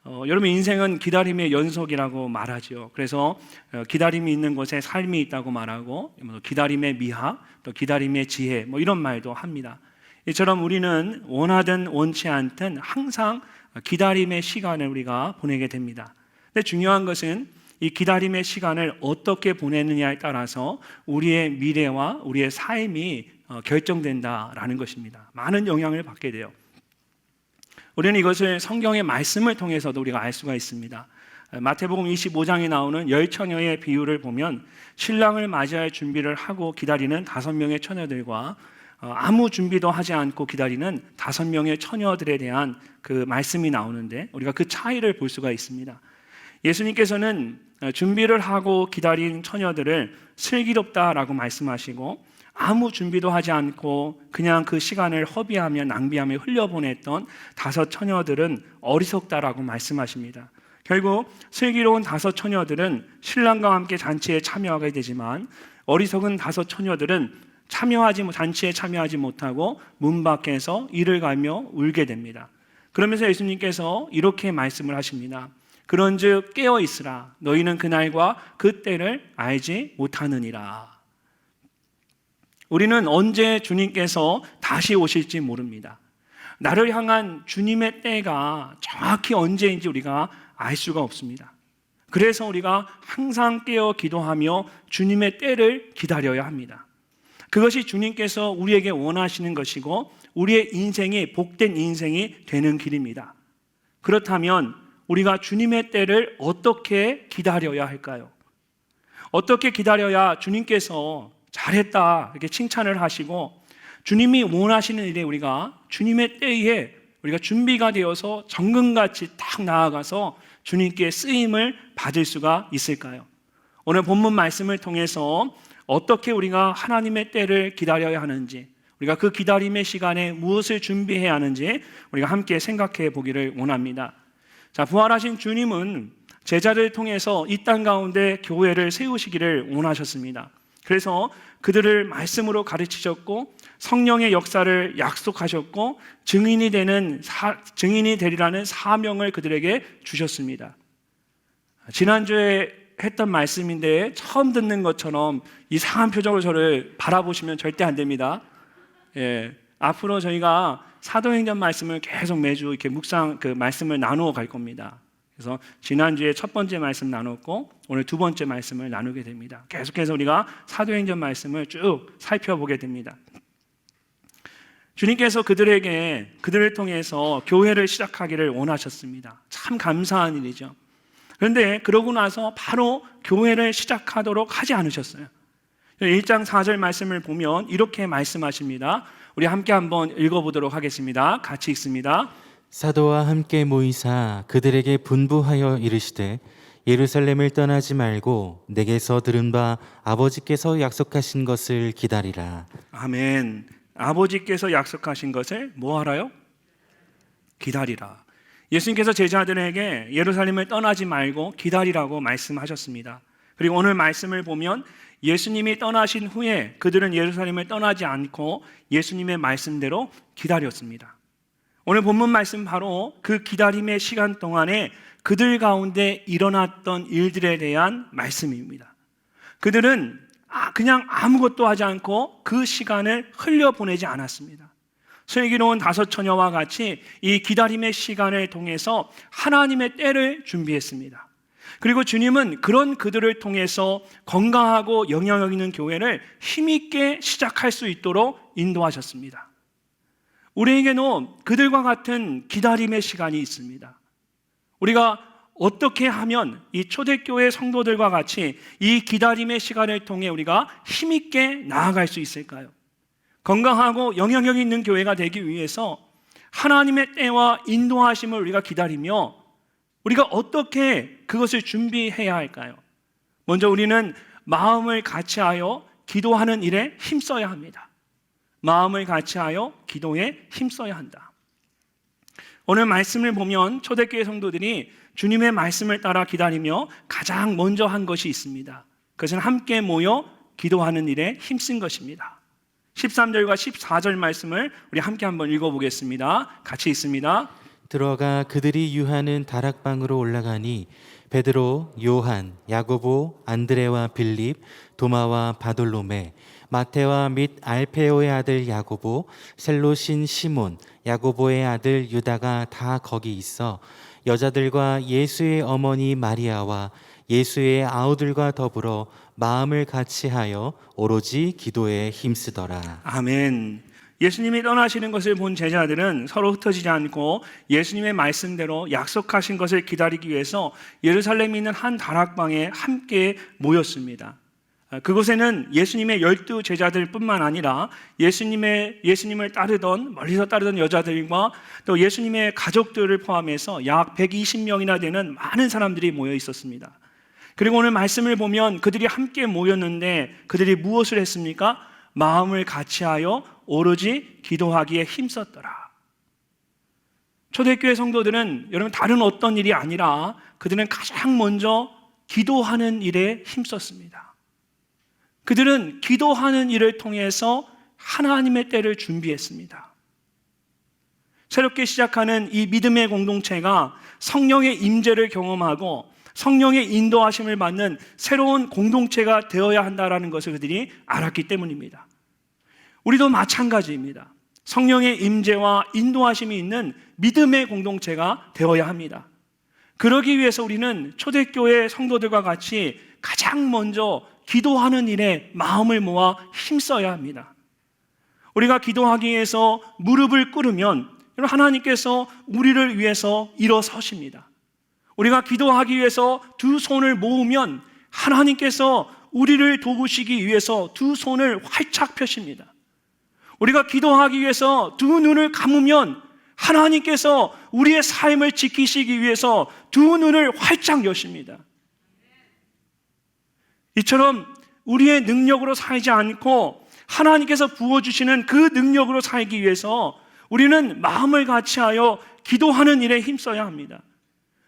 여러분 인생은 기다림의 연속이라고 말하죠. 그래서 기다림이 있는 곳에 삶이 있다고 말하고 기다림의 미학, 또 기다림의 지혜 이런 말도 합니다. 이처럼 우리는 원하든 원치 않든 항상 기다림의 시간을 우리가 보내게 됩니다. 근데 중요한 것은 이 기다림의 시간을 어떻게 보내느냐에 따라서 우리의 미래와 우리의 삶이 결정된다라는 것입니다. 많은 영향을 받게 돼요. 우리는 이것을 성경의 말씀을 통해서도 우리가 알 수가 있습니다. 마태복음 25장에 나오는 10처녀의 비유를 보면 신랑을 맞이할 준비를 하고 기다리는 5명의 처녀들과 아무 준비도 하지 않고 기다리는 5명의 처녀들에 대한 그 말씀이 나오는데 우리가 그 차이를 볼 수가 있습니다. 예수님께서는 준비를 하고 기다린 처녀들을 슬기롭다라고 말씀하시고 아무 준비도 하지 않고 그냥 그 시간을 허비하며 낭비하며 흘려보냈던 5 처녀들은 어리석다라고 말씀하십니다. 결국 슬기로운 5 처녀들은 신랑과 함께 잔치에 참여하게 되지만 어리석은 5 처녀들은 잔치에 참여하지 못하고 문 밖에서 이를 갈며 울게 됩니다. 그러면서 예수님께서 이렇게 말씀을 하십니다. 그런즉 깨어 있으라. 너희는 그날과 그 때를 알지 못하느니라. 우리는 언제 주님께서 다시 오실지 모릅니다. 나를 향한 주님의 때가 정확히 언제인지 우리가 알 수가 없습니다. 그래서 우리가 항상 깨어 기도하며 주님의 때를 기다려야 합니다. 그것이 주님께서 우리에게 원하시는 것이고 우리의 인생이 복된 인생이 되는 길입니다. 그렇다면 우리가 주님의 때를 어떻게 기다려야 할까요? 어떻게 기다려야 주님께서 잘했다 이렇게 칭찬을 하시고 주님이 원하시는 일에 우리가 주님의 때에 우리가 준비가 되어서 정금같이 딱 나아가서 주님께 쓰임을 받을 수가 있을까요? 오늘 본문 말씀을 통해서 어떻게 우리가 하나님의 때를 기다려야 하는지, 우리가 그 기다림의 시간에 무엇을 준비해야 하는지 우리가 함께 생각해 보기를 원합니다. 자, 부활하신 주님은 제자들을 통해서 이 땅 가운데 교회를 세우시기를 원하셨습니다. 그래서 그들을 말씀으로 가르치셨고 성령의 역사를 약속하셨고 증인이 되리라는 사명을 그들에게 주셨습니다. 지난주에 했던 말씀인데 처음 듣는 것처럼 이상한 표정으로 저를 바라보시면 절대 안 됩니다. 앞으로 저희가 사도행전 말씀을 계속 매주 이렇게 말씀을 나누어 갈 겁니다. 그래서 지난주에 첫 번째 말씀 나눴고 오늘 두 번째 말씀을 나누게 됩니다. 계속해서 우리가 사도행전 말씀을 쭉 살펴보게 됩니다. 주님께서 그들을 통해서 교회를 시작하기를 원하셨습니다. 참 감사한 일이죠. 그런데 그러고 나서 바로 교회를 시작하도록 하지 않으셨어요. 1장 4절 말씀을 보면 이렇게 말씀하십니다. 우리 함께 한번 읽어보도록 하겠습니다. 같이 읽습니다. 사도와 함께 모이사 그들에게 분부하여 이르시되 예루살렘을 떠나지 말고 내게서 들은 바 아버지께서 약속하신 것을 기다리라. 아멘. 아버지께서 약속하신 것을 뭐 하라요? 기다리라. 예수님께서 제자들에게 예루살렘을 떠나지 말고 기다리라고 말씀하셨습니다. 그리고 오늘 말씀을 보면 예수님이 떠나신 후에 그들은 예루살렘을 떠나지 않고 예수님의 말씀대로 기다렸습니다. 오늘 본문 말씀 바로 그 기다림의 시간 동안에 그들 가운데 일어났던 일들에 대한 말씀입니다. 그들은 그냥 아무것도 하지 않고 그 시간을 흘려보내지 않았습니다. 슬기로운 5 처녀와 같이 이 기다림의 시간을 통해서 하나님의 때를 준비했습니다. 그리고 주님은 그런 그들을 통해서 건강하고 영향력 있는 교회를 힘있게 시작할 수 있도록 인도하셨습니다. 우리에게는 그들과 같은 기다림의 시간이 있습니다. 우리가 어떻게 하면 이 초대교회 성도들과 같이 이 기다림의 시간을 통해 우리가 힘있게 나아갈 수 있을까요? 건강하고 영향력 있는 교회가 되기 위해서 하나님의 때와 인도하심을 우리가 기다리며 우리가 어떻게 그것을 준비해야 할까요? 먼저 우리는 마음을 같이하여 기도하는 일에 힘써야 합니다. 마음을 같이하여 기도에 힘써야 한다. 오늘 말씀을 보면 초대교회 성도들이 주님의 말씀을 따라 기다리며 가장 먼저 한 것이 있습니다. 그것은 함께 모여 기도하는 일에 힘쓴 것입니다. 13절과 14절 말씀을 우리 함께 한번 읽어보겠습니다. 같이 읽습니다. 들어가 그들이 유하는 다락방으로 올라가니 베드로, 요한, 야고보, 안드레와 빌립, 도마와 바돌로메, 마테와 및 알페오의 아들 야고보, 셀로신 시몬, 야고보의 아들 유다가 다 거기 있어 여자들과 예수의 어머니 마리아와 예수의 아우들과 더불어 마음을 같이하여 오로지 기도에 힘쓰더라. 아멘. 예수님이 떠나시는 것을 본 제자들은 서로 흩어지지 않고 예수님의 말씀대로 약속하신 것을 기다리기 위해서 예루살렘에 있는 한 다락방에 함께 모였습니다. 그곳에는 예수님의 12 제자들뿐만 아니라 예수님을 따르던 멀리서 따르던 여자들과 또 예수님의 가족들을 포함해서 약 120명이나 되는 많은 사람들이 모여 있었습니다. 그리고 오늘 말씀을 보면 그들이 함께 모였는데 그들이 무엇을 했습니까? 마음을 같이하여 오로지 기도하기에 힘썼더라. 초대교회 성도들은 여러분 다른 어떤 일이 아니라 그들은 가장 먼저 기도하는 일에 힘썼습니다. 그들은 기도하는 일을 통해서 하나님의 때를 준비했습니다. 새롭게 시작하는 이 믿음의 공동체가 성령의 임재를 경험하고 성령의 인도하심을 받는 새로운 공동체가 되어야 한다는 것을 그들이 알았기 때문입니다. 우리도 마찬가지입니다. 성령의 임재와 인도하심이 있는 믿음의 공동체가 되어야 합니다. 그러기 위해서 우리는 초대교회 성도들과 같이 가장 먼저 기도하는 일에 마음을 모아 힘써야 합니다. 우리가 기도하기 위해서 무릎을 꿇으면 하나님께서 우리를 위해서 일어서십니다. 우리가 기도하기 위해서 두 손을 모으면 하나님께서 우리를 도우시기 위해서 두 손을 활짝 펴십니다. 우리가 기도하기 위해서 두 눈을 감으면 하나님께서 우리의 삶을 지키시기 위해서 두 눈을 활짝 여십니다. 이처럼 우리의 능력으로 살지 않고 하나님께서 부어주시는 그 능력으로 살기 위해서 우리는 마음을 같이하여 기도하는 일에 힘써야 합니다.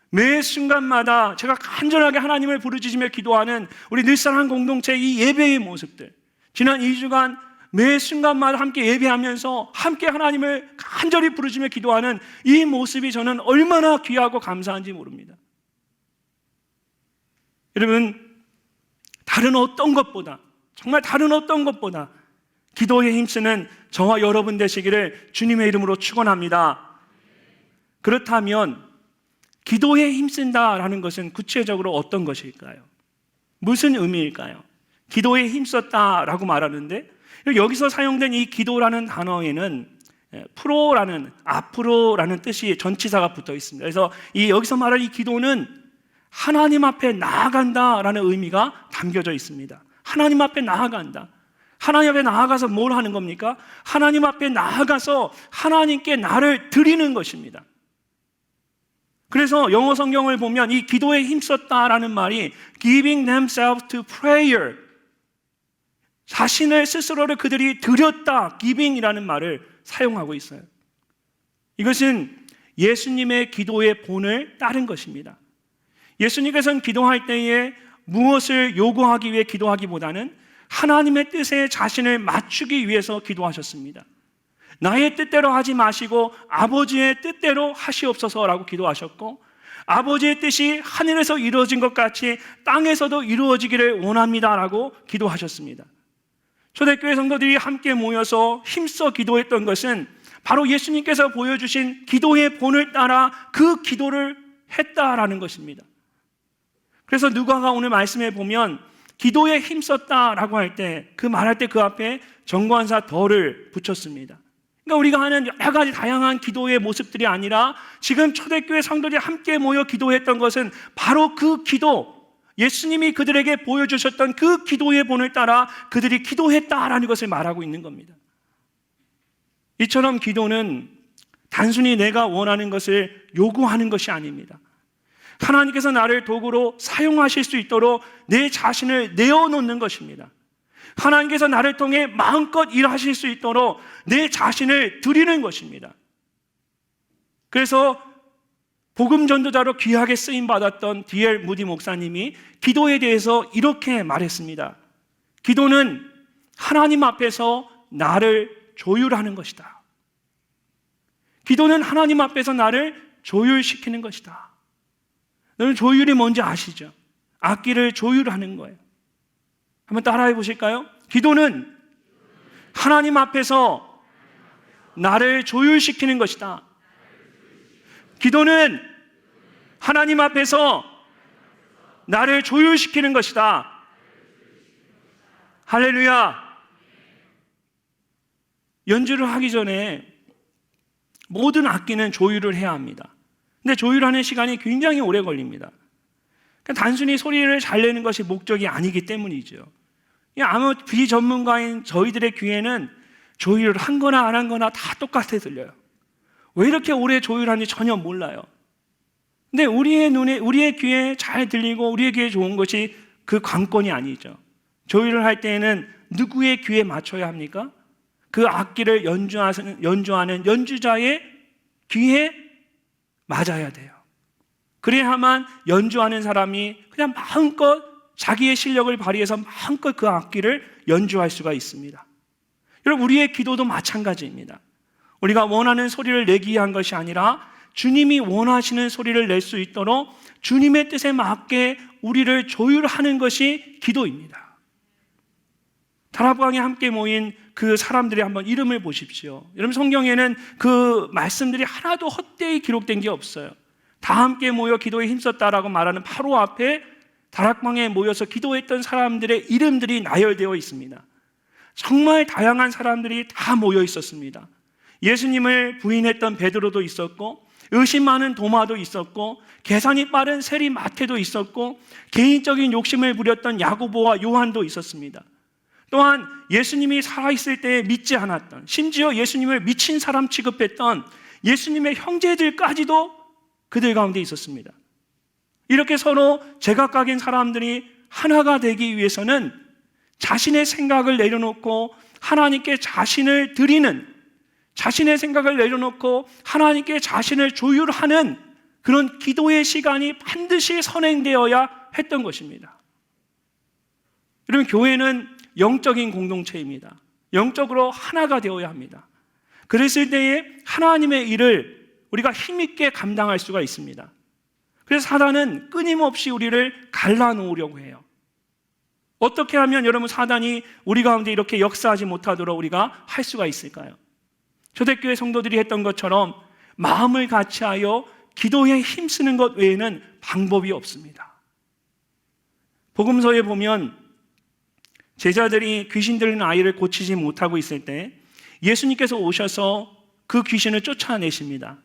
매 순간마다 제가 간절하게 하나님을 부르짖으며 기도하는 우리 늘사랑 공동체 이 예배의 모습들, 지난 2주간 매 순간마다 함께 예배하면서 함께 하나님을 간절히 부르짖으며 기도하는 이 모습이 저는 얼마나 귀하고 감사한지 모릅니다. 여러분, 다른 어떤 것보다, 정말 다른 어떤 것보다 기도에 힘쓰는 저와 여러분 되시기를 주님의 이름으로 축원합니다. 그렇다면 기도에 힘쓴다라는 것은 구체적으로 어떤 것일까요? 무슨 의미일까요? 기도에 힘썼다라고 말하는데 여기서 사용된 이 기도라는 단어에는 프로라는, 앞으로라는 뜻이 전치사가 붙어 있습니다. 그래서 여기서 말할 이 기도는 하나님 앞에 나아간다라는 의미가 담겨져 있습니다. 하나님 앞에 나아간다. 하나님 앞에 나아가서 뭘 하는 겁니까? 하나님 앞에 나아가서 하나님께 나를 드리는 것입니다. 그래서 영어 성경을 보면 이 기도에 힘썼다라는 말이 giving themselves to prayer, 자신을 스스로를 그들이 드렸다, giving이라는 말을 사용하고 있어요. 이것은 예수님의 기도의 본을 따른 것입니다. 예수님께서는 기도할 때에 무엇을 요구하기 위해 기도하기보다는 하나님의 뜻에 자신을 맞추기 위해서 기도하셨습니다. 나의 뜻대로 하지 마시고 아버지의 뜻대로 하시옵소서라고 기도하셨고, 아버지의 뜻이 하늘에서 이루어진 것 같이 땅에서도 이루어지기를 원합니다라고 기도하셨습니다. 초대교회 성도들이 함께 모여서 힘써 기도했던 것은 바로 예수님께서 보여주신 기도의 본을 따라 그 기도를 했다라는 것입니다. 그래서 누가가 오늘 말씀에 보면 기도에 힘썼다라고 할 때, 그 말할 때 그 앞에 정관사 덜을 붙였습니다. 그러니까 우리가 하는 여러 가지 다양한 기도의 모습들이 아니라 지금 초대교회 성도들이 함께 모여 기도했던 것은 바로 그 기도, 예수님이 그들에게 보여주셨던 그 기도의 본을 따라 그들이 기도했다라는 것을 말하고 있는 겁니다. 이처럼 기도는 단순히 내가 원하는 것을 요구하는 것이 아닙니다. 하나님께서 나를 도구로 사용하실 수 있도록 내 자신을 내어놓는 것입니다. 하나님께서 나를 통해 마음껏 일하실 수 있도록 내 자신을 드리는 것입니다. 그래서 복음 전도자로 귀하게 쓰임 받았던 D.L. 무디 목사님이 기도에 대해서 이렇게 말했습니다. 기도는 하나님 앞에서 나를 조율하는 것이다. 기도는 하나님 앞에서 나를 조율시키는 것이다. 여러분, 조율이 뭔지 아시죠? 악기를 조율하는 거예요. 한번 따라해 보실까요? 기도는 하나님 앞에서 나를 조율시키는 것이다. 기도는 하나님 앞에서 나를 조율시키는 것이다. 할렐루야. 연주를 하기 전에 모든 악기는 조율을 해야 합니다. 근데 조율하는 시간이 굉장히 오래 걸립니다. 그러니까 단순히 소리를 잘 내는 것이 목적이 아니기 때문이죠. 아무 비전문가인 저희들의 귀에는 조율을 한 거나 안 한 거나 다 똑같아 들려요. 왜 이렇게 오래 조율하는지 전혀 몰라요. 근데 우리의 귀에 잘 들리고 우리의 귀에 좋은 것이 그 관건이 아니죠. 조율을 할 때에는 누구의 귀에 맞춰야 합니까? 그 악기를 연주하는 연주자의 귀에 맞아야 돼요. 그래야만 연주하는 사람이 그냥 마음껏 자기의 실력을 발휘해서 마음껏 그 악기를 연주할 수가 있습니다. 여러분, 우리의 기도도 마찬가지입니다. 우리가 원하는 소리를 내기 위한 것이 아니라 주님이 원하시는 소리를 낼 수 있도록 주님의 뜻에 맞게 우리를 조율하는 것이 기도입니다. 다락방에 함께 모인 그 사람들의 한번 이름을 보십시오. 여러분, 성경에는 그 말씀들이 하나도 헛되이 기록된 게 없어요. 다 함께 모여 기도에 힘썼다라고 말하는 바로 앞에 다락방에 모여서 기도했던 사람들의 이름들이 나열되어 있습니다. 정말 다양한 사람들이 다 모여 있었습니다. 예수님을 부인했던 베드로도 있었고, 의심 많은 도마도 있었고, 계산이 빠른 세리 마태도 있었고, 개인적인 욕심을 부렸던 야고보와 요한도 있었습니다. 또한 예수님이 살아있을 때 믿지 않았던, 심지어 예수님을 미친 사람 취급했던 예수님의 형제들까지도 그들 가운데 있었습니다. 이렇게 서로 제각각인 사람들이 하나가 되기 위해서는 자신의 생각을 내려놓고 하나님께 자신을 드리는, 자신의 생각을 내려놓고 하나님께 자신을 조율하는 그런 기도의 시간이 반드시 선행되어야 했던 것입니다. 여러분, 교회는 영적인 공동체입니다. 영적으로 하나가 되어야 합니다. 그랬을 때에 하나님의 일을 우리가 힘있게 감당할 수가 있습니다. 그래서 사단은 끊임없이 우리를 갈라놓으려고 해요. 어떻게 하면 여러분, 사단이 우리 가운데 이렇게 역사하지 못하도록 우리가 할 수가 있을까요? 초대교회 성도들이 했던 것처럼 마음을 같이하여 기도에 힘쓰는 것 외에는 방법이 없습니다. 복음서에 보면 제자들이 귀신 들린 아이를 고치지 못하고 있을 때 예수님께서 오셔서 그 귀신을 쫓아내십니다.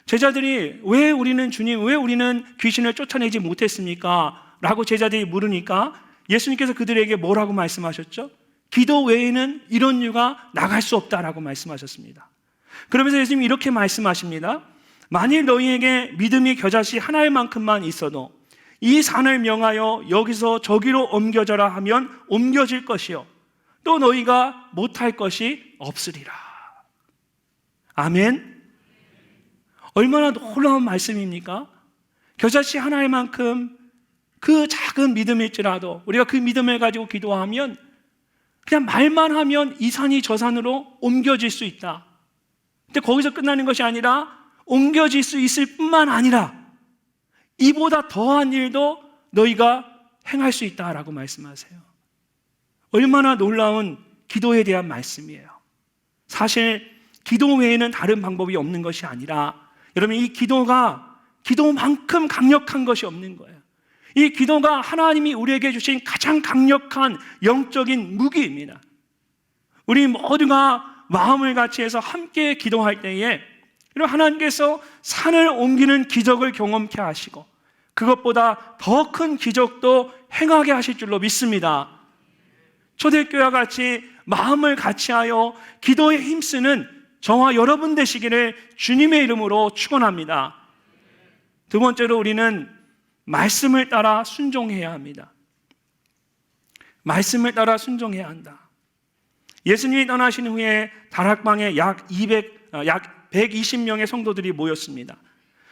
제자들이 왜 우리는 주님, 왜 우리는 귀신을 쫓아내지 못했습니까? 라고 제자들이 물으니까 예수님께서 그들에게 뭐라고 말씀하셨죠? 기도 외에는 이런 유가 나갈 수 없다라고 말씀하셨습니다. 그러면서 예수님이 이렇게 말씀하십니다. 만일 너희에게 믿음이 겨자씨 하나일 만큼만 있어도 이 산을 명하여 여기서 저기로 옮겨져라 하면 옮겨질 것이요 또 너희가 못할 것이 없으리라. 아멘. 얼마나 놀라운 말씀입니까? 겨자씨 하나일 만큼 그 작은 믿음일지라도 우리가 그 믿음을 가지고 기도하면 그냥 말만 하면 이 산이 저 산으로 옮겨질 수 있다. 근데 거기서 끝나는 것이 아니라 옮겨질 수 있을 뿐만 아니라 이보다 더한 일도 너희가 행할 수 있다라고 말씀하세요. 얼마나 놀라운 기도에 대한 말씀이에요. 사실 기도 외에는 다른 방법이 없는 것이 아니라 여러분, 이 기도가 기도만큼 강력한 것이 없는 거예요. 이 기도가 하나님이 우리에게 주신 가장 강력한 영적인 무기입니다. 우리 모두가 마음을 같이해서 함께 기도할 때에 하나님께서 산을 옮기는 기적을 경험케 하시고 그것보다 더 큰 기적도 행하게 하실 줄로 믿습니다. 초대교회와 같이 마음을 같이하여 기도에 힘쓰는 저와 여러분 되시기를 주님의 이름으로 축원합니다. 두 번째로 우리는 말씀을 따라 순종해야 합니다. 말씀을 따라 순종해야 한다. 예수님이 떠나신 후에 다락방에 약 120명의 성도들이 모였습니다.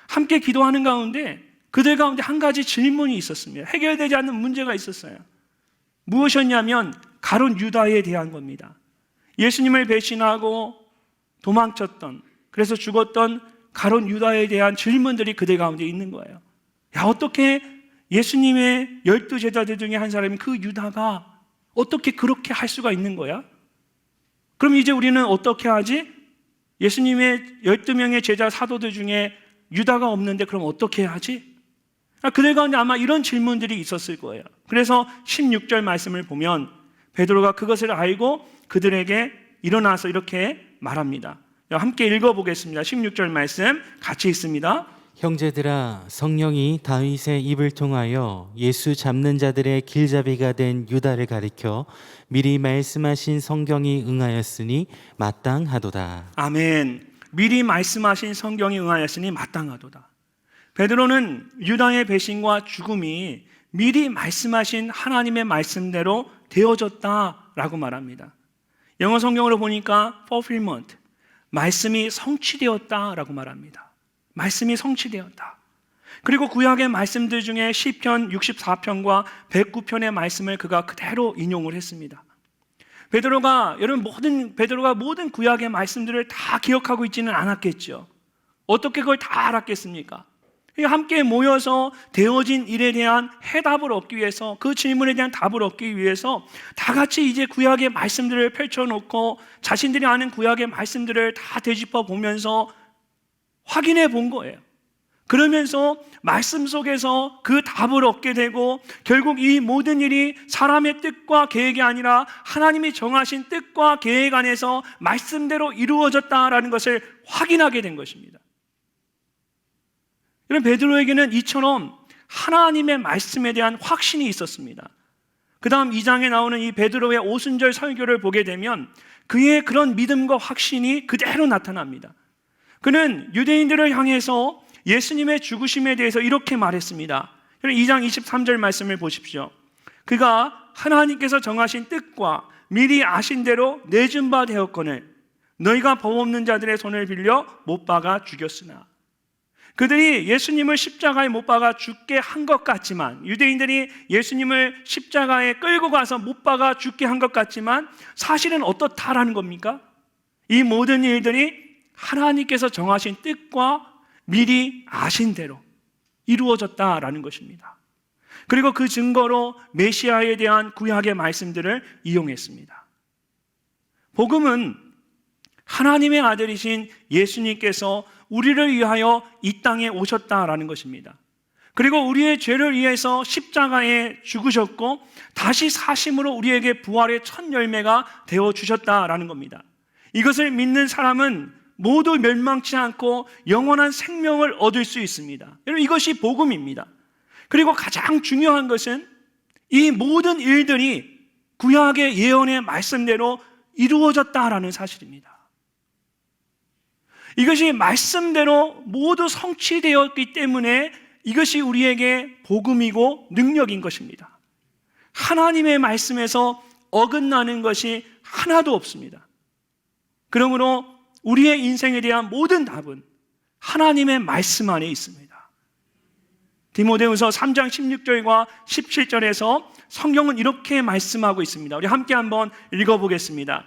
함께 기도하는 가운데 그들 가운데 한 가지 질문이 있었습니다. 해결되지 않는 문제가 있었어요. 무엇이었냐면 가룟 유다에 대한 겁니다. 예수님을 배신하고 도망쳤던, 그래서 죽었던 가룟 유다에 대한 질문들이 그들 가운데 있는 거예요. 야, 어떻게 예수님의 12제자들 중에 한 사람인 그 유다가 어떻게 그렇게 할 수가 있는 거야? 그럼 이제 우리는 어떻게 하지? 예수님의 12명의 제자 사도들 중에 유다가 없는데 그럼 어떻게 하지? 그들 가운데 아마 이런 질문들이 있었을 거예요. 그래서 16절 말씀을 보면 베드로가 그것을 알고 그들에게 일어나서 이렇게 말합니다. 함께 읽어보겠습니다. 16절 말씀 같이 읽습니다. 형제들아, 성령이 다윗의 입을 통하여 예수 잡는 자들의 길잡이가 된 유다를 가리켜 미리 말씀하신 성경이 응하였으니 마땅하도다. 아멘. 미리 말씀하신 성경이 응하였으니 마땅하도다. 베드로는 유다의 배신과 죽음이 미리 말씀하신 하나님의 말씀대로 되어졌다라고 말합니다. 영어 성경으로 보니까 fulfillment, 말씀이 성취되었다라고 말합니다. 말씀이 성취되었다. 그리고 구약의 말씀들 중에 시편 64편과 109편의 말씀을 그가 그대로 인용을 했습니다. 베드로가 모든 구약의 말씀들을 다 기억하고 있지는 않았겠죠. 어떻게 그걸 다 알았겠습니까? 함께 모여서 되어진 일에 대한 해답을 얻기 위해서, 그 질문에 대한 답을 얻기 위해서 다 같이 이제 구약의 말씀들을 펼쳐놓고 자신들이 아는 구약의 말씀들을 다 되짚어 보면서 확인해 본 거예요. 그러면서 말씀 속에서 그 답을 얻게 되고 결국 이 모든 일이 사람의 뜻과 계획이 아니라 하나님이 정하신 뜻과 계획 안에서 말씀대로 이루어졌다라는 것을 확인하게 된 것입니다. 이런 베드로에게는 이처럼 하나님의 말씀에 대한 확신이 있었습니다. 그 다음 2장에 나오는 이 베드로의 오순절 설교를 보게 되면 그의 그런 믿음과 확신이 그대로 나타납니다. 그는 유대인들을 향해서 예수님의 죽으심에 대해서 이렇게 말했습니다. 2장 23절 말씀을 보십시오. 그가 하나님께서 정하신 뜻과 미리 아신 대로 내준 바 되었거늘 너희가 법 없는 자들의 손을 빌려 못 박아 죽였으나. 그들이 예수님을 십자가에 못 박아 죽게 한 것 같지만, 유대인들이 예수님을 십자가에 끌고 가서 못 박아 죽게 한 것 같지만 사실은 어떻다라는 겁니까? 이 모든 일들이 하나님께서 정하신 뜻과 미리 아신 대로 이루어졌다라는 것입니다. 그리고 그 증거로 메시아에 대한 구약의 말씀들을 이용했습니다. 복음은 하나님의 아들이신 예수님께서 우리를 위하여 이 땅에 오셨다라는 것입니다. 그리고 우리의 죄를 위해서 십자가에 죽으셨고 다시 사심으로 우리에게 부활의 첫 열매가 되어 주셨다라는 겁니다. 이것을 믿는 사람은 모두 멸망치 않고 영원한 생명을 얻을 수 있습니다. 여러분, 이것이 복음입니다. 그리고 가장 중요한 것은 이 모든 일들이 구약의 예언의 말씀대로 이루어졌다라는 사실입니다. 이것이 말씀대로 모두 성취되었기 때문에 이것이 우리에게 복음이고 능력인 것입니다. 하나님의 말씀에서 어긋나는 것이 하나도 없습니다. 그러므로 우리의 인생에 대한 모든 답은 하나님의 말씀 안에 있습니다. 디모데후서 3장 16절과 17절에서 성경은 이렇게 말씀하고 있습니다. 우리 함께 한번 읽어보겠습니다.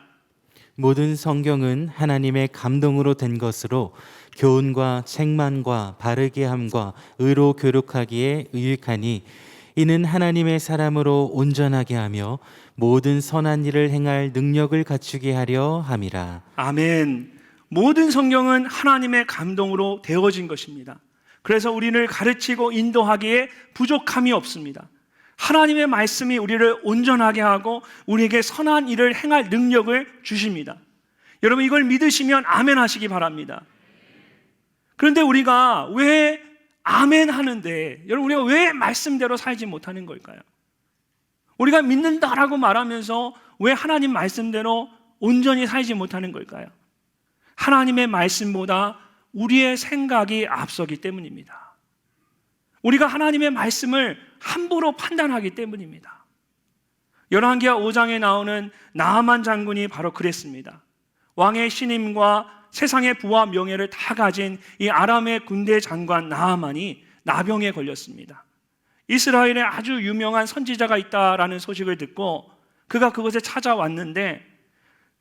모든 성경은 하나님의 감동으로 된 것으로 교훈과 책망과 바르게 함과 의로 교육하기에 유익하니 이는 하나님의 사람으로 온전하게 하며 모든 선한 일을 행할 능력을 갖추게 하려 함이라. 아멘. 모든 성경은 하나님의 감동으로 되어진 것입니다. 그래서 우리를 가르치고 인도하기에 부족함이 없습니다. 하나님의 말씀이 우리를 온전하게 하고 우리에게 선한 일을 행할 능력을 주십니다. 여러분, 이걸 믿으시면 아멘 하시기 바랍니다. 그런데 우리가 왜 아멘 하는데, 여러분, 우리가 왜 말씀대로 살지 못하는 걸까요? 우리가 믿는다라고 말하면서 왜 하나님 말씀대로 온전히 살지 못하는 걸까요? 하나님의 말씀보다 우리의 생각이 앞서기 때문입니다. 우리가 하나님의 말씀을 함부로 판단하기 때문입니다. 열왕기하 5장에 나오는 나아만 장군이 바로 그랬습니다. 왕의 신임과 세상의 부와 명예를 다 가진 이 아람의 군대 장관 나아만이 나병에 걸렸습니다. 이스라엘에 아주 유명한 선지자가 있다라는 소식을 듣고 그가 그곳에 찾아왔는데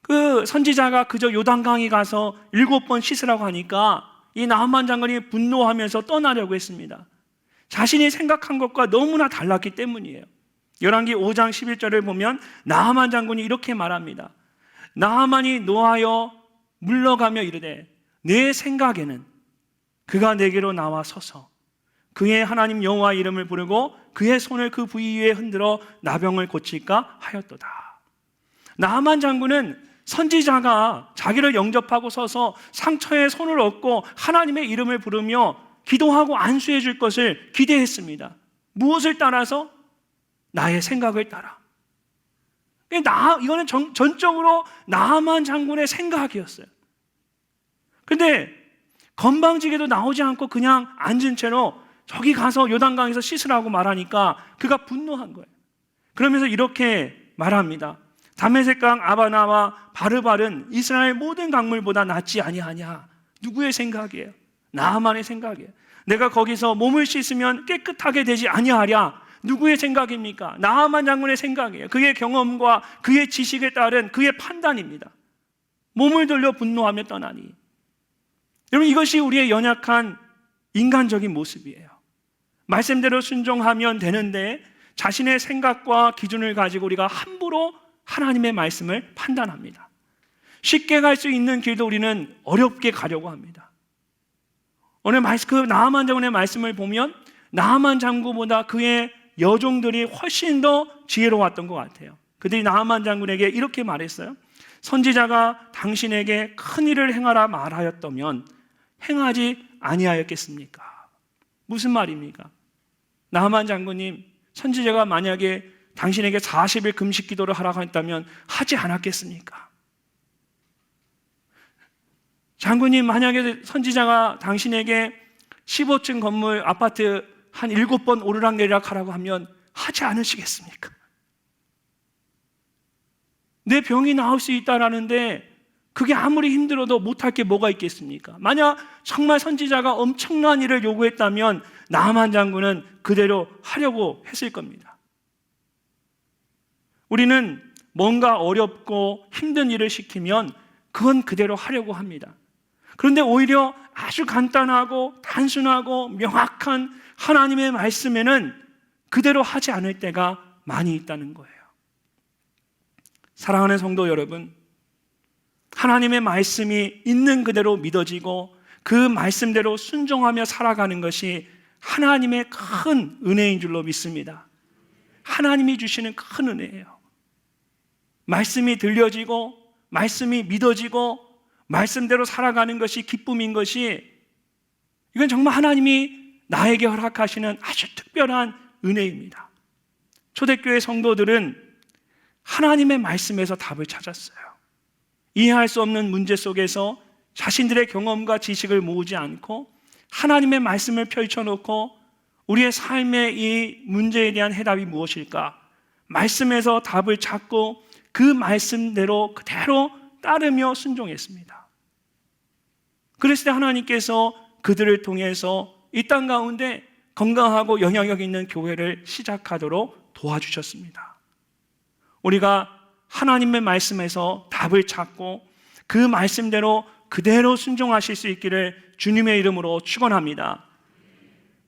그 선지자가 그저 요단강에 가서 7번 씻으라고 하니까 이 나하만 장군이 분노하면서 떠나려고 했습니다. 자신이 생각한 것과 너무나 달랐기 때문이에요. 열왕기 5장 11절을 보면 나하만 장군이 이렇게 말합니다. 나하만이 노하여 물러가며 이르되 내 생각에는 그가 내게로 나와 서서 그의 하나님 여호와 이름을 부르고 그의 손을 그 부위 위에 흔들어 나병을 고칠까 하였도다. 나하만 장군은 선지자가 자기를 영접하고 서서 상처에 손을 얹고 하나님의 이름을 부르며 기도하고 안수해 줄 것을 기대했습니다. 무엇을 따라서? 나의 생각을 따라. 이거는 전적으로 나하만 장군의 생각이었어요. 근데 건방지게도 나오지 않고 그냥 앉은 채로 저기 가서 요단강에서 씻으라고 말하니까 그가 분노한 거예요. 그러면서 이렇게 말합니다. 다메섹강 아바나와 바르발은 이스라엘 모든 강물보다 낫지 아니하냐. 누구의 생각이에요? 나하만의 생각이에요. 내가 거기서 몸을 씻으면 깨끗하게 되지 아니하랴. 누구의 생각입니까? 나하만 장군의 생각이에요. 그의 경험과 그의 지식에 따른 그의 판단입니다. 몸을 돌려 분노하며 떠나니. 여러분, 이것이 우리의 연약한 인간적인 모습이에요. 말씀대로 순종하면 되는데 자신의 생각과 기준을 가지고 우리가 함부로 하나님의 말씀을 판단합니다. 쉽게 갈 수 있는 길도 우리는 어렵게 가려고 합니다. 오늘 그 나하만 장군의 말씀을 보면 나하만 장군보다 그의 여종들이 훨씬 더 지혜로웠던 것 같아요. 그들이 나하만 장군에게 이렇게 말했어요. 선지자가 당신에게 큰 일을 행하라 말하였다면 행하지 아니하였겠습니까? 무슨 말입니까? 나하만 장군님, 선지자가 만약에 당신에게 40일 금식 기도를 하라고 했다면 하지 않았겠습니까? 장군님, 만약에 선지자가 당신에게 15층 건물 아파트 한 7번 오르락내리락 하라고 하면 하지 않으시겠습니까? 내 병이 나을 수 있다라는데 그게 아무리 힘들어도 못할 게 뭐가 있겠습니까? 만약 정말 선지자가 엄청난 일을 요구했다면 나하만 장군은 그대로 하려고 했을 겁니다. 우리는 뭔가 어렵고 힘든 일을 시키면 그건 그대로 하려고 합니다. 그런데 오히려 아주 간단하고 단순하고 명확한 하나님의 말씀에는 그대로 하지 않을 때가 많이 있다는 거예요. 사랑하는 성도 여러분, 하나님의 말씀이 있는 그대로 믿어지고 그 말씀대로 순종하며 살아가는 것이 하나님의 큰 은혜인 줄로 믿습니다. 하나님이 주시는 큰 은혜예요. 말씀이 들려지고 말씀이 믿어지고 말씀대로 살아가는 것이 기쁨인 것이, 이건 정말 하나님이 나에게 허락하시는 아주 특별한 은혜입니다. 초대교회 성도들은 하나님의 말씀에서 답을 찾았어요. 이해할 수 없는 문제 속에서 자신들의 경험과 지식을 모으지 않고 하나님의 말씀을 펼쳐놓고 우리의 삶의 이 문제에 대한 해답이 무엇일까? 말씀에서 답을 찾고 그 말씀대로 그대로 따르며 순종했습니다. 그랬을 때 하나님께서 그들을 통해서 이 땅 가운데 건강하고 영향력 있는 교회를 시작하도록 도와주셨습니다. 우리가 하나님의 말씀에서 답을 찾고 그 말씀대로 그대로 순종하실 수 있기를 주님의 이름으로 축원합니다.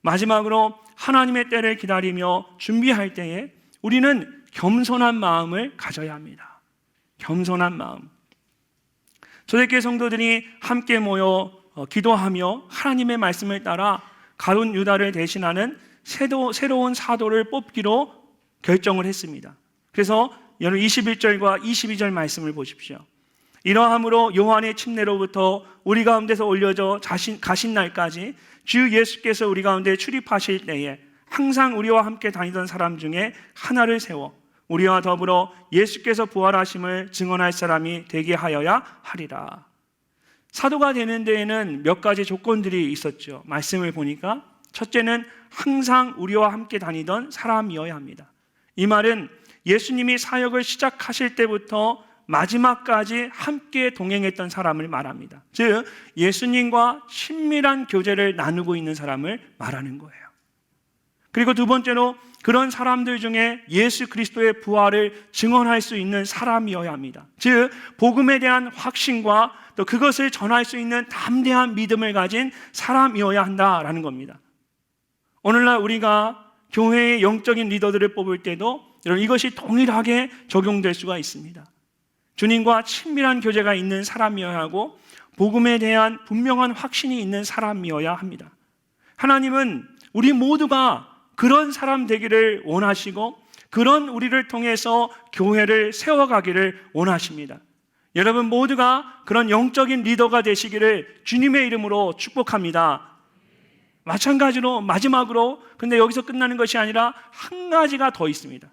마지막으로 하나님의 때를 기다리며 준비할 때에 우리는 겸손한 마음을 가져야 합니다. 겸손한 마음. 초대교회 성도들이 함께 모여 기도하며 하나님의 말씀을 따라 가룟 유다를 대신하는 새로운 사도를 뽑기로 결정을 했습니다. 그래서 여러분 21절과 22절 말씀을 보십시오. 이러함으로 요한의 침례로부터 우리 가운데서 올려져 가신 날까지 주 예수께서 우리 가운데 출입하실 때에 항상 우리와 함께 다니던 사람 중에 하나를 세워 우리와 더불어 예수께서 부활하심을 증언할 사람이 되게 하여야 하리라. 사도가 되는 데에는 몇 가지 조건들이 있었죠. 말씀을 보니까 첫째는 항상 우리와 함께 다니던 사람이어야 합니다. 이 말은 예수님이 사역을 시작하실 때부터 마지막까지 함께 동행했던 사람을 말합니다. 즉 예수님과 친밀한 교제를 나누고 있는 사람을 말하는 거예요. 그리고 두 번째로 그런 사람들 중에 예수 그리스도의 부활을 증언할 수 있는 사람이어야 합니다. 즉 복음에 대한 확신과 또 그것을 전할 수 있는 담대한 믿음을 가진 사람이어야 한다라는 겁니다. 오늘날 우리가 교회의 영적인 리더들을 뽑을 때도 여러분 이것이 동일하게 적용될 수가 있습니다. 주님과 친밀한 교제가 있는 사람이어야 하고 복음에 대한 분명한 확신이 있는 사람이어야 합니다. 하나님은 우리 모두가 그런 사람 되기를 원하시고 그런 우리를 통해서 교회를 세워가기를 원하십니다. 여러분 모두가 그런 영적인 리더가 되시기를 주님의 이름으로 축복합니다. 마찬가지로 마지막으로 근데 여기서 끝나는 것이 아니라 한 가지가 더 있습니다.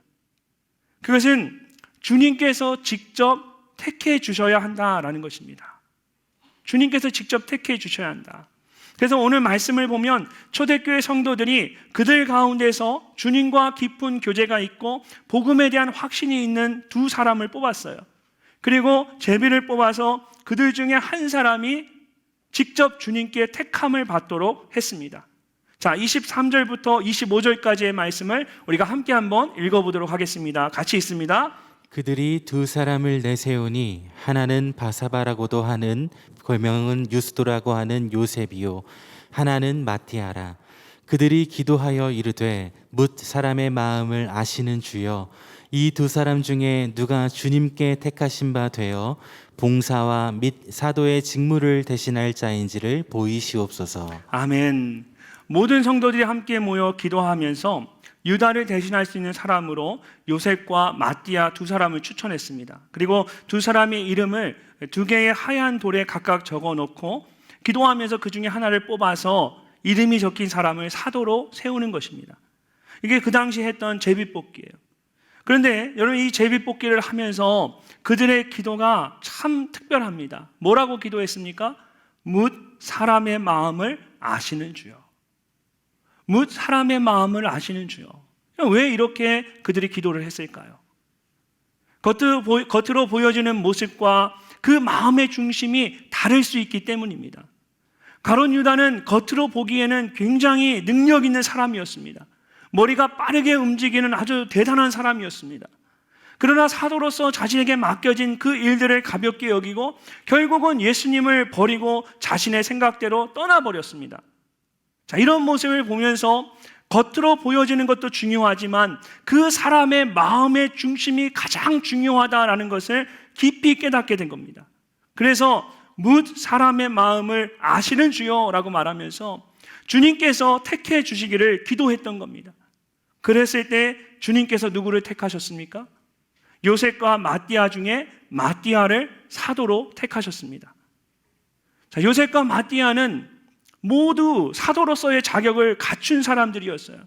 그것은 주님께서 직접 택해 주셔야 한다라는 것입니다. 주님께서 직접 택해 주셔야 한다. 그래서 오늘 말씀을 보면 초대교회 성도들이 그들 가운데서 주님과 깊은 교제가 있고 복음에 대한 확신이 있는 두 사람을 뽑았어요. 그리고 제비를 뽑아서 그들 중에 한 사람이 직접 주님께 택함을 받도록 했습니다. 자, 23절부터 25절까지의 말씀을 우리가 함께 한번 읽어보도록 하겠습니다. 같이 읽습니다. 그들이 두 사람을 내세우니 하나는 바사바라고도 하는 별명은 유스도라고 하는 요셉이요 하나는 마띠아라. 그들이 기도하여 이르되 뭇 사람의 마음을 아시는 주여 이 두 사람 중에 누가 주님께 택하신 바 되어 봉사와 및 사도의 직무를 대신할 자인지를 보이시옵소서. 아멘. 모든 성도들이 함께 모여 기도하면서 유다를 대신할 수 있는 사람으로 요셉과 마띠아 두 사람을 추천했습니다. 그리고 두 사람의 이름을 두 개의 하얀 돌에 각각 적어놓고 기도하면서 그 중에 하나를 뽑아서 이름이 적힌 사람을 사도로 세우는 것입니다. 이게 그 당시 했던 제비뽑기예요. 그런데 여러분 이 제비뽑기를 하면서 그들의 기도가 참 특별합니다. 뭐라고 기도했습니까? 뭇 사람의 마음을 아시는 주여. 뭇 사람의 마음을 아시는 주여. 왜 이렇게 그들이 기도를 했을까요? 겉으로 보여지는 모습과 그 마음의 중심이 다를 수 있기 때문입니다. 가룟 유다는 겉으로 보기에는 굉장히 능력 있는 사람이었습니다. 머리가 빠르게 움직이는 아주 대단한 사람이었습니다. 그러나 사도로서 자신에게 맡겨진 그 일들을 가볍게 여기고 결국은 예수님을 버리고 자신의 생각대로 떠나버렸습니다. 자, 이런 모습을 보면서 겉으로 보여지는 것도 중요하지만 그 사람의 마음의 중심이 가장 중요하다라는 것을 깊이 깨닫게 된 겁니다. 그래서 뭇 사람의 마음을 아시는 주여라고 말하면서 주님께서 택해 주시기를 기도했던 겁니다. 그랬을 때 주님께서 누구를 택하셨습니까? 요셉과 마띠아 중에 마띠아를 사도로 택하셨습니다. 자, 요셉과 마띠아는 모두 사도로서의 자격을 갖춘 사람들이었어요.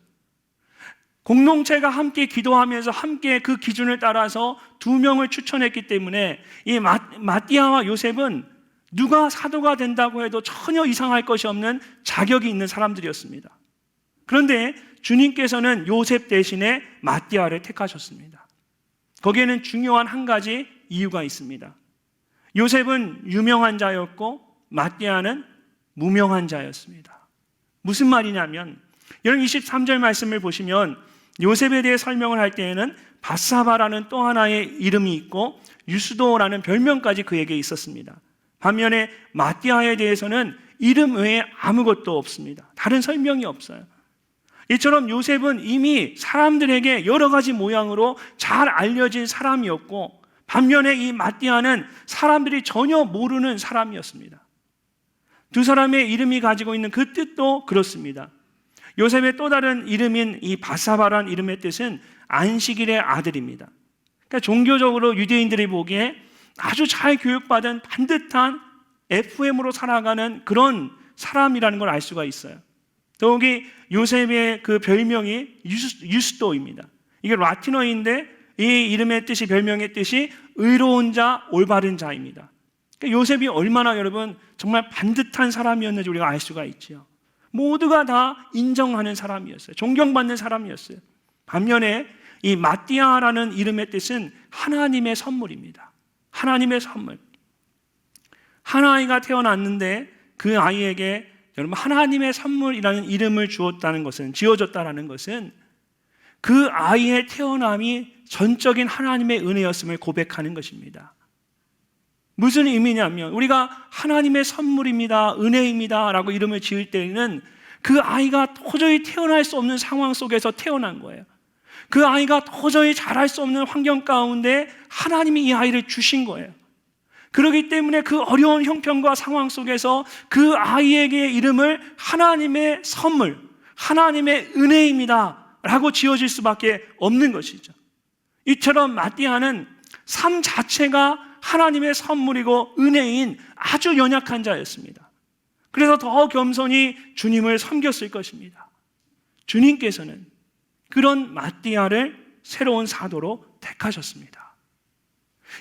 공동체가 함께 기도하면서 함께 그 기준을 따라서 두 명을 추천했기 때문에 이 마띠아와 요셉은 누가 사도가 된다고 해도 전혀 이상할 것이 없는 자격이 있는 사람들이었습니다. 그런데 주님께서는 요셉 대신에 마띠아를 택하셨습니다. 거기에는 중요한 한 가지 이유가 있습니다. 요셉은 유명한 자였고 마띠아는 무명한 자였습니다. 무슨 말이냐면 여러분 23절 말씀을 보시면 요셉에 대해 설명을 할 때에는 바사바라는 또 하나의 이름이 있고 유스도라는 별명까지 그에게 있었습니다. 반면에 마띠아에 대해서는 이름 외에 아무것도 없습니다. 다른 설명이 없어요. 이처럼 요셉은 이미 사람들에게 여러 가지 모양으로 잘 알려진 사람이었고 반면에 이 마띠아는 사람들이 전혀 모르는 사람이었습니다. 두 사람의 이름이 가지고 있는 그 뜻도 그렇습니다. 요셉의 또 다른 이름인 이 바사바란 이름의 뜻은 안식일의 아들입니다. 그러니까 종교적으로 유대인들이 보기에 아주 잘 교육받은 반듯한 FM으로 살아가는 그런 사람이라는 걸 알 수가 있어요. 더욱이 요셉의 그 별명이 유스도입니다. 이게 라틴어인데 이 이름의 뜻이 별명의 뜻이 의로운 자, 올바른 자입니다. 그러니까 요셉이 얼마나 여러분 정말 반듯한 사람이었는지 우리가 알 수가 있죠. 모두가 다 인정하는 사람이었어요. 존경받는 사람이었어요. 반면에 이 마띠아라는 이름의 뜻은 하나님의 선물입니다. 하나님의 선물. 한 아이가 태어났는데 그 아이에게 여러분, 하나님의 선물이라는 이름을 주었다는 것은, 지어줬다는 것은 그 아이의 태어남이 전적인 하나님의 은혜였음을 고백하는 것입니다. 무슨 의미냐면, 우리가 하나님의 선물입니다, 은혜입니다 라고 이름을 지을 때는 그 아이가 도저히 태어날 수 없는 상황 속에서 태어난 거예요. 그 아이가 도저히 자랄 수 없는 환경 가운데 하나님이 이 아이를 주신 거예요. 그렇기 때문에 그 어려운 형편과 상황 속에서 그 아이에게 이름을 하나님의 선물, 하나님의 은혜입니다 라고 지어질 수밖에 없는 것이죠. 이처럼 마띠아는 삶 자체가 하나님의 선물이고 은혜인 아주 연약한 자였습니다. 그래서 더 겸손히 주님을 섬겼을 것입니다. 주님께서는 그런 마띠아를 새로운 사도로 택하셨습니다.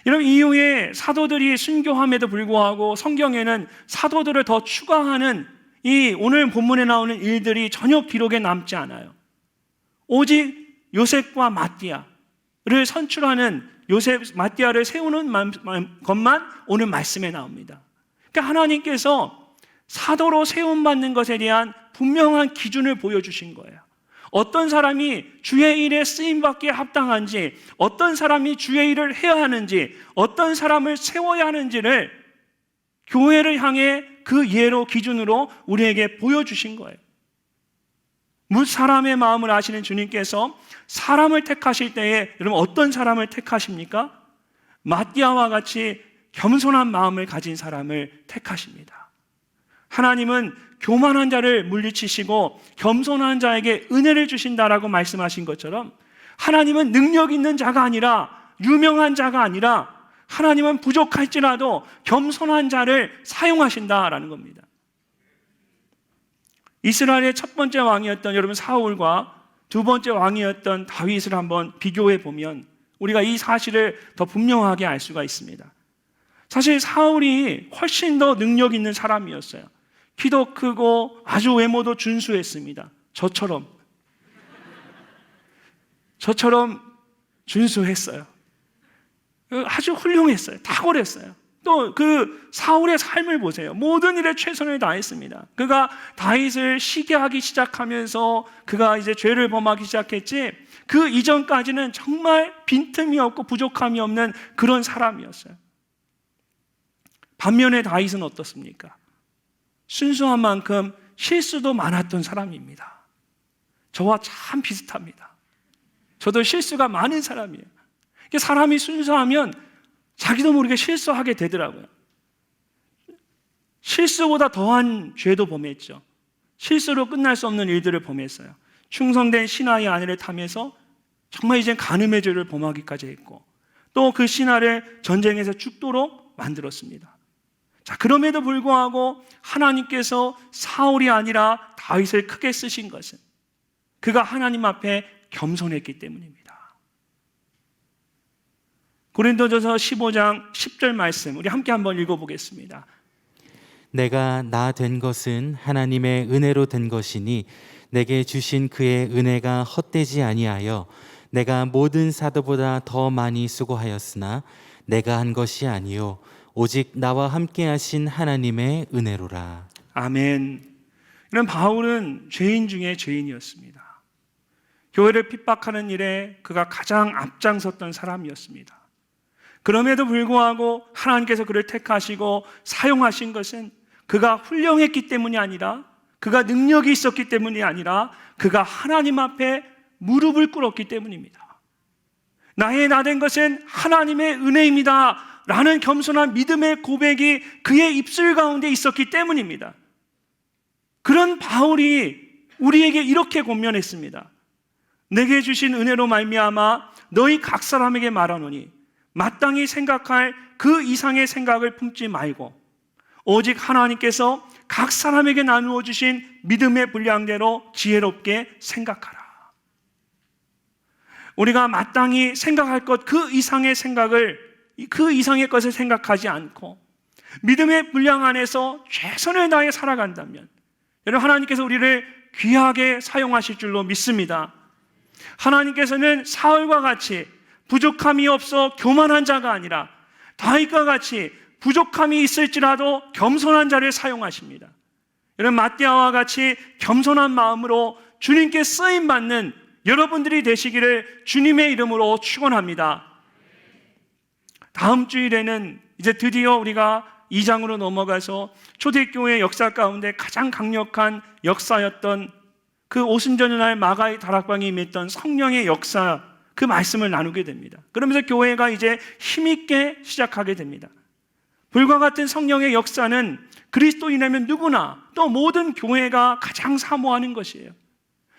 여러분, 이후에 사도들이 순교함에도 불구하고 성경에는 사도들을 더 추가하는 이 오늘 본문에 나오는 일들이 전혀 기록에 남지 않아요. 오직 요셉과 마띠아를 선출하는 마띠아를 세우는 것만 오늘 말씀에 나옵니다. 그러니까 하나님께서 사도로 세움받는 것에 대한 분명한 기준을 보여주신 거예요. 어떤 사람이 주의 일에 쓰임받기에 합당한지, 어떤 사람이 주의 일을 해야 하는지, 어떤 사람을 세워야 하는지를 교회를 향해 그 예로 기준으로 우리에게 보여주신 거예요. 사람의 마음을 아시는 주님께서 사람을 택하실 때에 여러분 어떤 사람을 택하십니까? 마띠아와 같이 겸손한 마음을 가진 사람을 택하십니다. 하나님은 교만한 자를 물리치시고 겸손한 자에게 은혜를 주신다라고 말씀하신 것처럼 하나님은 능력 있는 자가 아니라, 유명한 자가 아니라 하나님은 부족할지라도 겸손한 자를 사용하신다라는 겁니다. 이스라엘의 첫 번째 왕이었던 여러분 사울과 두 번째 왕이었던 다윗을 한번 비교해 보면 우리가 이 사실을 더 분명하게 알 수가 있습니다. 사실 사울이 훨씬 더 능력 있는 사람이었어요. 키도 크고 아주 외모도 준수했습니다. 저처럼 준수했어요. 아주 훌륭했어요. 탁월했어요. 또 그 사울의 삶을 보세요. 모든 일에 최선을 다했습니다. 그가 다윗을 시기하기 시작하면서 그가 이제 죄를 범하기 시작했지, 그 이전까지는 정말 빈틈이 없고 부족함이 없는 그런 사람이었어요. 반면에 다윗은 어떻습니까? 순수한 만큼 실수도 많았던 사람입니다. 저와 참 비슷합니다. 저도 실수가 많은 사람이에요. 사람이 순수하면 자기도 모르게 실수하게 되더라고요. 실수보다 더한 죄도 범했죠. 실수로 끝날 수 없는 일들을 범했어요. 충성된 신하의 아내를 탐해서 정말 이젠 간음의 죄를 범하기까지 했고, 또 그 신하를 전쟁에서 죽도록 만들었습니다. 자, 그럼에도 불구하고 하나님께서 사울이 아니라 다윗을 크게 쓰신 것은 그가 하나님 앞에 겸손했기 때문입니다. 고린도전서 15장 10절 말씀 우리 함께 한번 읽어보겠습니다. 내가 나 된 것은 하나님의 은혜로 된 것이니 내게 주신 그의 은혜가 헛되지 아니하여 내가 모든 사도보다 더 많이 수고하였으나 내가 한 것이 아니요 오직 나와 함께 하신 하나님의 은혜로라. 아멘. 이런 바울은 죄인 중에 죄인이었습니다. 교회를 핍박하는 일에 그가 가장 앞장섰던 사람이었습니다. 그럼에도 불구하고 하나님께서 그를 택하시고 사용하신 것은 그가 훌륭했기 때문이 아니라, 그가 능력이 있었기 때문이 아니라 그가 하나님 앞에 무릎을 꿇었기 때문입니다. 나의 나 된 것은 하나님의 은혜입니다 라는 겸손한 믿음의 고백이 그의 입술 가운데 있었기 때문입니다. 그런 바울이 우리에게 이렇게 권면했습니다. 내게 주신 은혜로 말미암아 너희 각 사람에게 말하노니 마땅히 생각할 그 이상의 생각을 품지 말고 오직 하나님께서 각 사람에게 나누어 주신 믿음의 분량대로 지혜롭게 생각하라. 우리가 마땅히 생각할 것 그 이상의 것을 생각하지 않고 믿음의 분량 안에서 최선을 다해 살아간다면 여러분, 하나님께서 우리를 귀하게 사용하실 줄로 믿습니다. 하나님께서는 사울과 같이 부족함이 없어 교만한 자가 아니라 다윗과 같이 부족함이 있을지라도 겸손한 자를 사용하십니다. 이런 마띠아와 같이 겸손한 마음으로 주님께 쓰임받는 여러분들이 되시기를 주님의 이름으로 축원합니다. 다음 주일에는 이제 드디어 우리가 2장으로 넘어가서 초대교회 역사 가운데 가장 강력한 역사였던 그 오순절날 마가의 다락방에 임했던 성령의 역사, 그 말씀을 나누게 됩니다. 그러면서 교회가 이제 힘있게 시작하게 됩니다. 불과 같은 성령의 역사는 그리스도인이라면 누구나 또 모든 교회가 가장 사모하는 것이에요.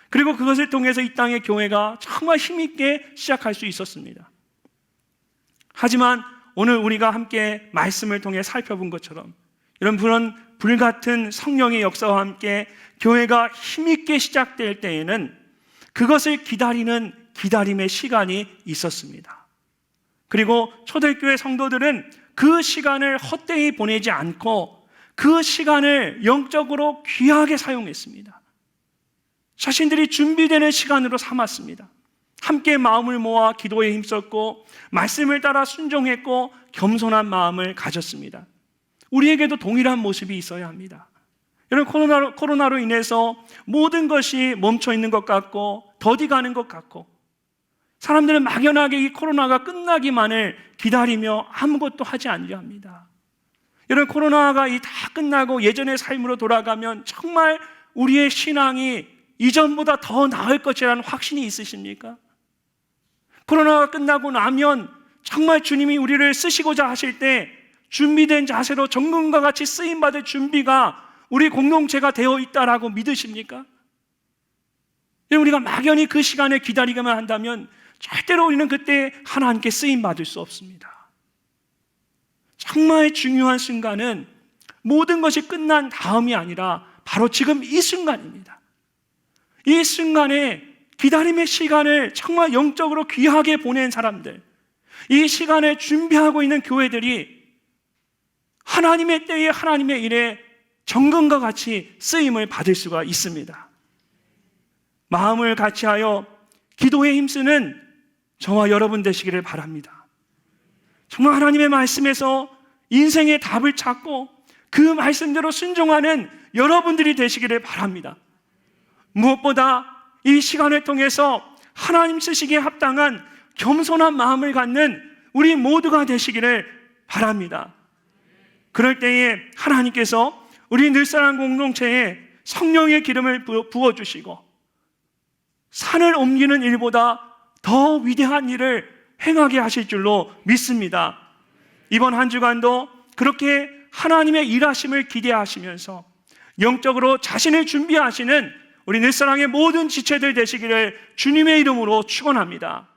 그리고 그것을 통해서 이 땅의 교회가 정말 힘있게 시작할 수 있었습니다. 하지만 오늘 우리가 함께 말씀을 통해 살펴본 것처럼 이런 불같은 성령의 역사와 함께 교회가 힘있게 시작될 때에는 그것을 기다리는 기다림의 시간이 있었습니다. 그리고 초대교회 성도들은 그 시간을 헛되이 보내지 않고 그 시간을 영적으로 귀하게 사용했습니다. 자신들이 준비되는 시간으로 삼았습니다. 함께 마음을 모아 기도에 힘썼고 말씀을 따라 순종했고 겸손한 마음을 가졌습니다. 우리에게도 동일한 모습이 있어야 합니다. 여러분, 코로나로 인해서 모든 것이 멈춰 있는 것 같고 더디가는 것 같고 사람들은 막연하게 이 코로나가 끝나기만을 기다리며 아무것도 하지 않으려 합니다. 여러분, 코로나가 다 끝나고 예전의 삶으로 돌아가면 정말 우리의 신앙이 이전보다 더 나을 것이라는 확신이 있으십니까? 코로나가 끝나고 나면 정말 주님이 우리를 쓰시고자 하실 때 준비된 자세로 정금과 같이 쓰임받을 준비가 우리 공동체가 되어 있다라고 믿으십니까? 우리가 막연히 그 시간을 기다리기만 한다면 절대로 우리는 그때 하나님께 쓰임받을 수 없습니다. 정말 중요한 순간은 모든 것이 끝난 다음이 아니라 바로 지금 이 순간입니다. 이 순간에 기다림의 시간을 정말 영적으로 귀하게 보낸 사람들, 이 시간을 준비하고 있는 교회들이 하나님의 때에 하나님의 일에 정금과 같이 쓰임을 받을 수가 있습니다. 마음을 같이하여 기도에 힘쓰는 저와 여러분 되시기를 바랍니다. 정말 하나님의 말씀에서 인생의 답을 찾고 그 말씀대로 순종하는 여러분들이 되시기를 바랍니다. 무엇보다 이 시간을 통해서 하나님 쓰시기에 합당한 겸손한 마음을 갖는 우리 모두가 되시기를 바랍니다. 그럴 때에 하나님께서 우리 늘사랑 공동체에 성령의 기름을 부어주시고 산을 옮기는 일보다 더 위대한 일을 행하게 하실 줄로 믿습니다. 이번 한 주간도 그렇게 하나님의 일하심을 기대하시면서 영적으로 자신을 준비하시는 우리 늘사랑의 모든 지체들 되시기를 주님의 이름으로 축원합니다.